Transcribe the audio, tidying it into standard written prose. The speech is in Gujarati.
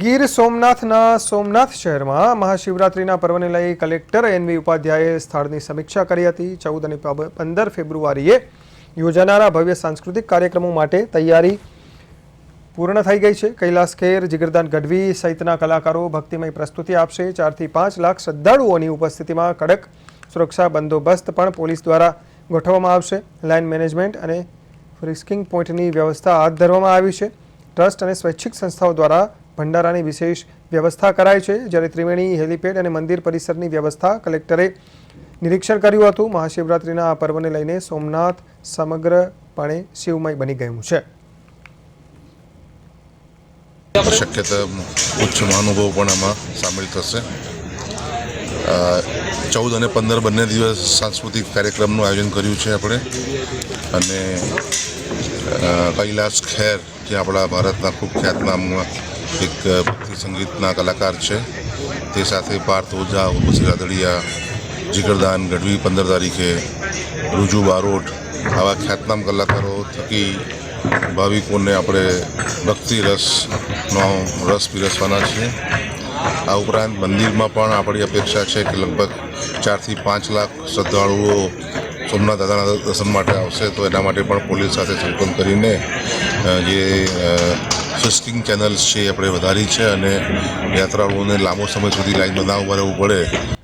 ગીર સોમનાથના સોમનાથ શહેરમાં મહાશિવરાત્રિના પર્વને લઈ કલેક્ટર એનવી ઉપાધ્યાયે સ્થળની સમીક્ષા કરી હતી। 14 અને 15 ફેબ્રુઆરીએ યોજાનારા ભવ્ય સાંસ્કૃતિક કાર્યક્રમો માટે તૈયારી પૂર્ણ થઈ ગઈ છે। કૈલાસ ખેર, જીગરદાન ગઢવી સહિતના કલાકારો ભક્તિમય પ્રસ્તુતિ આપશે। 4 થી 5 લાખ શ્રદ્ધાળુઓની ઉપસ્થિતિમાં કડક સુરક્ષા બંદોબસ્ત પણ પોલીસ દ્વારા ગોઠવવામાં આવશે। લાઇન મેનેજમેન્ટ અને ફ્રિસ્કિંગ પોઈન્ટની વ્યવસ્થા હાથ ધરવામાં આવી છે। ટ્રસ્ટ અને સ્વૈચ્છિક સંસ્થાઓ દ્વારા ભંડારાની વિશેષ વ્યવસ્થા કરાઈ છે। જ્યારે ત્રિવેણી, હેલીપેડ અને મંદિર પરિસરની વ્યવસ્થા કલેક્ટરે નિરીક્ષણ કર્યું હતું। મહાશિવરાત્રિના આ પર્વને લઈને સોમનાથ સમગ્રપણે શિવમય બની ગયું છે। શક્યતા ઉચ્ચ મહાનુભાવો પણ આમાં સામેલ થશે। 14 અને 15 બંને દિવસ સાંસ્કૃતિક કાર્યક્રમનું આયોજન કર્યું છે આપણે। અને કૈલાસ ખેર જે આપણા ભારતના ખૂબ ખ્યાતનામ એક ભક્તિ સંગીતના કલાકાર છે, તે સાથે પાર્થ ઓઝા, ઉર્વશી રાદડિયા, જીગરદાન ગઢવી 15 તારીખે, રૂજુ બારોટ આવા ખ્યાતનામ કલાકારો થકી ભાવિકોને આપણે ભક્તિ રસનો રસ પીરસવાના છીએ। આ ઉપરાંત મંદિરમાં પણ આપણી અપેક્ષા છે કે લગભગ 4 થી 5 લાખ શ્રદ્ધાળુઓ સોમનાથ દાદાના દર્શન માટે આવશે। તો એના માટે પણ પોલીસ સાથે સંકલન કરીને જે ફ્રિસ્કિંગ ચેનલ્સ છે આપણે વધારી છે અને યાત્રાળુઓને લાંબો સમય સુધી લાઈનમાં ના ઊભા રહેવું પડે